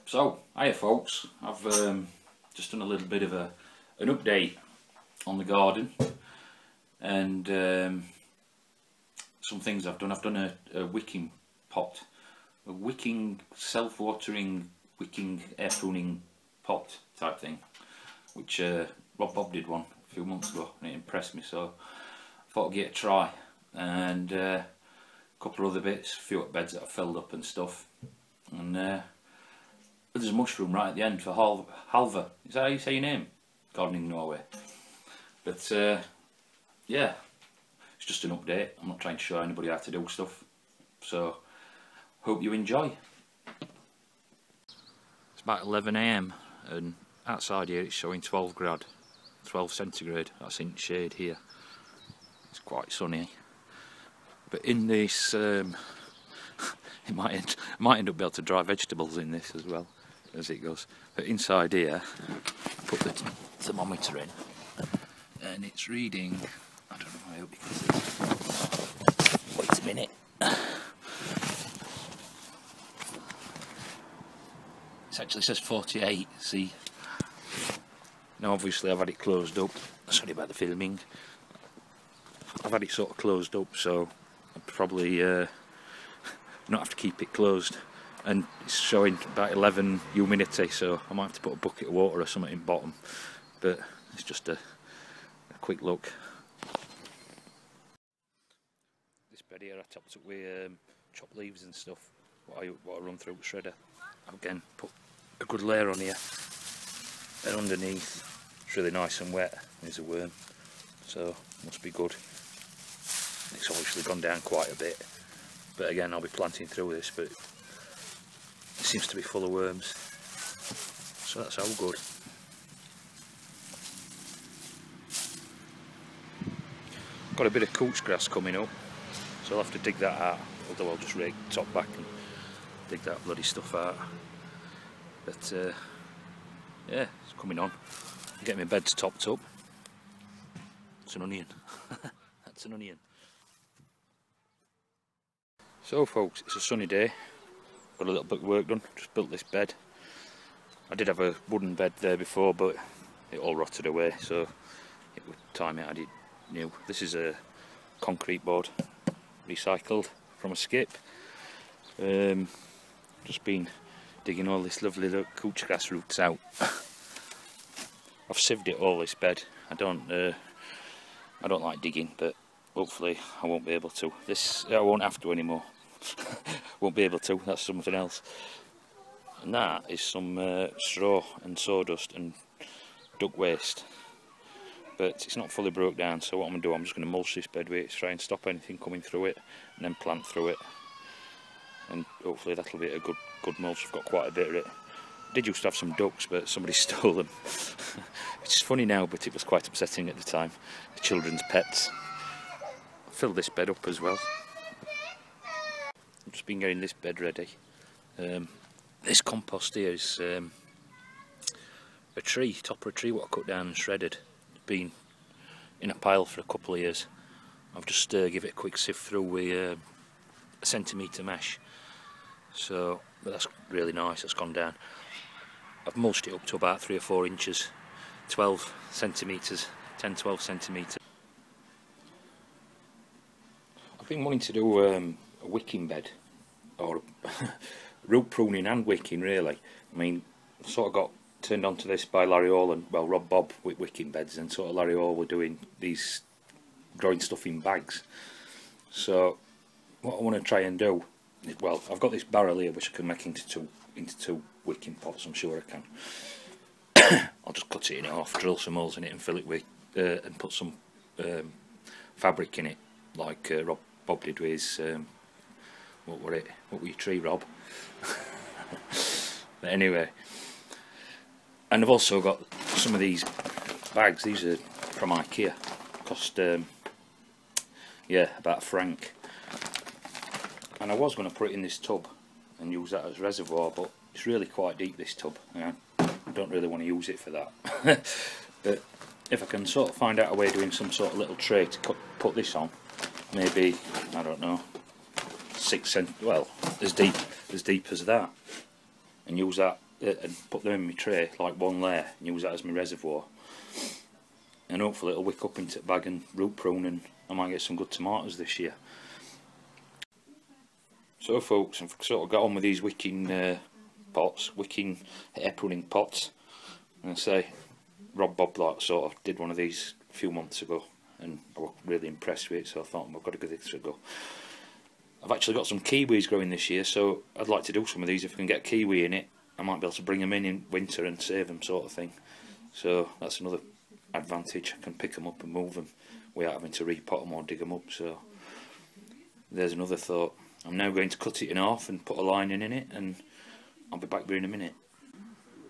So, hiya folks, I've just done a little bit of an update on the garden and some things I've done. I've done a wicking pot, a wicking, self-watering, wicking air pruning pot type thing, which Rob Bob did one a few months ago and it impressed me, so I thought I'd give it a try. And a couple of other bits, a few beds that I filled up and stuff, and there's a mushroom right at the end for Halva. Is that how you say your name? Gardening Norway. But yeah, it's just an update. I'm not trying to show anybody how to do stuff. So, hope you enjoy. It's about 11 AM and outside here it's showing 12 centigrade. That's in shade here. It's quite sunny. But in this, it might end up being able to dry vegetables in this as well as it goes. But inside here, put the thermometer in, and it's reading. I don't know. I hope you can see. Wait a minute. It actually says 48. See. Now, obviously, I've had it closed up. Sorry about the filming. I've had it sort of closed up, so I'll probably not have to keep it closed. And it's showing about 11 humidity, so I might have to put a bucket of water or something in bottom. But it's just a quick look. This bed here I topped up with chopped leaves and stuff. What I run through the shredder. Again, put a good layer on here. And underneath, it's really nice and wet. There's a worm, so must be good. It's obviously gone down quite a bit, but again I'll be planting through this, but it seems to be full of worms, so that's all good. Got a bit of couch grass coming up, so I'll have to dig that out, although I'll just rake the top back and dig that bloody stuff out. But yeah, it's coming on. I'm getting my beds topped up. It's an onion. That's an onion. So folks, it's a sunny day. Got a little bit of work done. Just built this bed. I did have a wooden bed there before, but it all rotted away, so it would time it I did new. This is a concrete board, recycled from a skip. Just been digging all this lovely little couch grass roots out. I've sieved it all, this bed. I don't like digging, but hopefully I won't be able to. This I won't have to anymore. Won't be able to. That's something else. And that is some straw and sawdust and duck waste. But it's not fully broke down. So what I'm going to do, I'm just going to mulch this bed with it, try and stop anything coming through it, and then plant through it. And hopefully that'll be a good mulch. I've got quite a bit of it. I did used to have some ducks, but somebody stole them. It's funny now, but it was quite upsetting at the time. The children's pets. I filled this bed up as well. I've just been getting this bed ready. This compost here is a tree, top of a tree what I cut down and shredded. It's been in a pile for a couple of years. I've just give it a quick sift through with a centimetre mesh. So, but that's really nice, it's gone down. I've mulched it up to about 3 or 4 inches, 12 centimetres, 10-12 centimetres. I've been wanting to do a wicking bed, or root pruning and wicking really. I mean, sort of got turned on to this by Larry Hall and, well, Rob Bob with wicking beds, and sort of Larry Hall were doing these, growing stuff in bags. So what I want to try and do, well, I've got this barrel here which I can make into two wicking pots. I'm sure I can. I'll just cut it in half, drill some holes in it and fill it with and put some fabric in it, like Rob Bob did with his what were your tree, Rob? But anyway, and I've also got some of these bags. These are from IKEA, cost yeah, about £1. And I was going to put it in this tub and use that as reservoir, but it's really quite deep, this tub. I don't really want to use it for that. But if I can sort of find out a way of doing some sort of little tray to put this on, maybe, I don't know, 6 cent, well, as deep as that, and use that and put them in my tray, like one layer, and use that as my reservoir. And hopefully it'll wick up into the bag and root prune, and I might get some good tomatoes this year. So folks, I've sort of got on with these wicking pots, wicking hair pruning pots. And I say, Rob Bob like sort of did one of these a few months ago, and I was really impressed with it, so I thought I've got to give this a go. I've actually got some kiwis growing this year, so I'd like to do some of these. If I can get kiwi in it, I might be able to bring them in winter and save them, sort of thing. So that's another advantage. I can pick them up and move them without having to repot them or dig them up. So there's another thought. I'm now going to cut it in half and put a lining in it, and I'll be back there in a minute.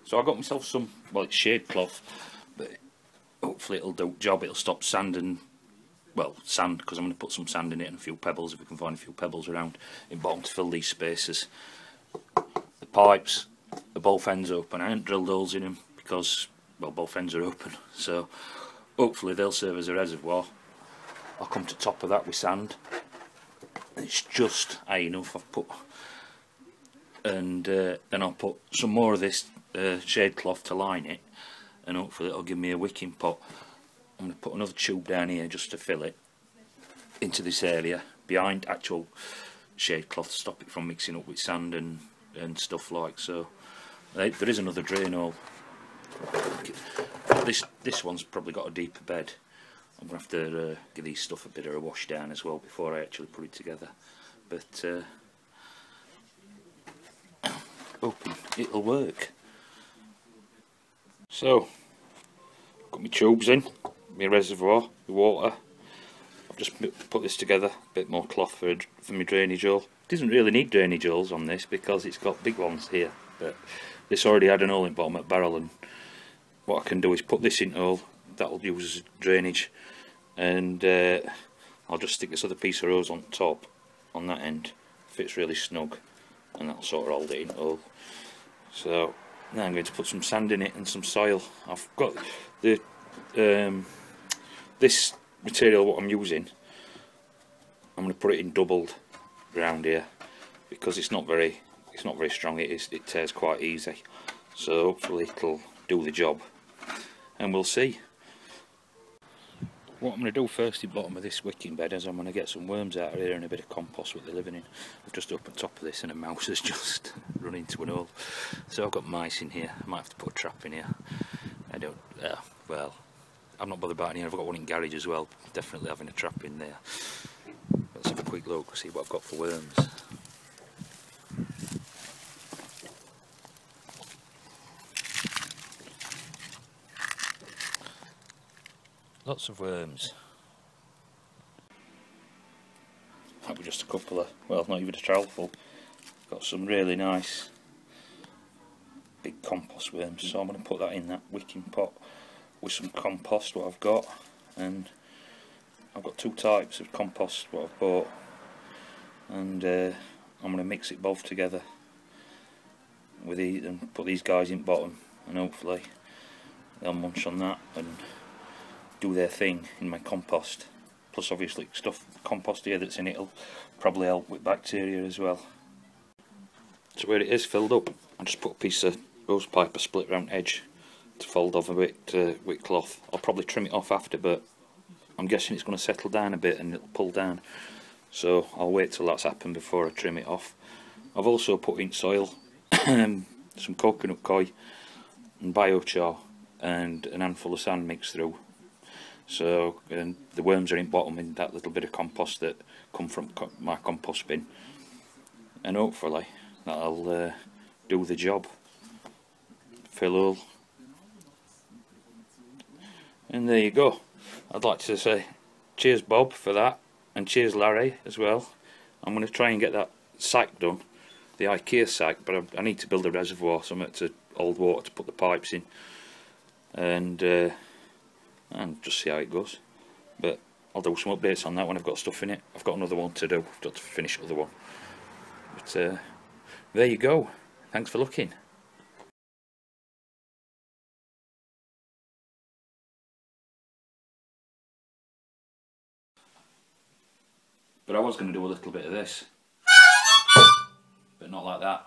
So I got myself some, well, it's shade cloth, but hopefully it'll do the job. It'll stop sand and, well, sand, because I'm going to put some sand in it and a few pebbles, if we can find a few pebbles around in bottom to fill these spaces. The pipes are both ends open. I haven't drilled holes in them because, well, both ends are open, so hopefully they'll serve as a reservoir. I'll come to top of that with sand. It's just high enough I've put, and then I'll put some more of this shade cloth to line it, and hopefully it'll give me a wicking pot. I'm going to put another tube down here just to fill it into this area behind actual shade cloth to stop it from mixing up with sand and stuff like so. There is another drain hole. This one's probably got a deeper bed. I'm going to have to give these stuff a bit of a wash down as well before I actually put it together. But hoping it'll work. So, got my tubes in, my reservoir, the water. I've just put this together, a bit more cloth for my drainage hole. It doesn't really need drainage holes on this because it's got big ones here, but this already had an hole in bottom at barrel, and what I can do is put this in hole, that'll use as drainage, and I'll just stick this other piece of hose on top, on that end, fits really snug, and that'll sort of hold it in hole. So now I'm going to put some sand in it and some soil. I've got the this material what I'm using. I'm going to put it in doubled around here because it's not very strong. It tears quite easy. So hopefully it'll do the job, and we'll see. What I'm going to do first in bottom of this wicking bed is I'm going to get some worms out of here and a bit of compost what they're living in. I've just opened top of this and a mouse has just run into an hole. So I've got mice in here. I might have to put a trap in here. I don't, well, I'm not bothered about it here. I've got one in garage as well. Definitely having a trap in there. Let's have a quick look, see what I've got for worms. Lots of worms. That was just a couple of, well, not even a trowelful. Got some really nice big compost worms, so I'm going to put that in that wicking pot with some compost what I've got, and I've got two types of compost what I've bought, and I'm going to mix it both together with these and put these guys in bottom, and hopefully they'll munch on that and do their thing in my compost. Plus obviously stuff, compost here that's in it will probably help with bacteria as well. So where it is filled up, I just put a piece of hose pipe, a split round edge to fold off a bit with cloth. I'll probably trim it off after, but I'm guessing it's going to settle down a bit and it'll pull down, so I'll wait till that's happened before I trim it off. I've also put in soil, some coconut coir and biochar and an handful of sand mixed through. So and the worms are in bottom in that little bit of compost that come from my compost bin, and hopefully that'll do the job. Fill hole, and there you go. I'd like to say cheers Bob for that, and cheers Larry as well. I'm going to try and get that sack done, the IKEA sack, but I need to build a reservoir, something to hold water to put the pipes in, and just see how it goes. But I'll do some updates on that when I've got stuff in it. I've got another one to do, I've got to finish the other one. But there you go, thanks for looking. But I was going to do a little bit of this, but not like that.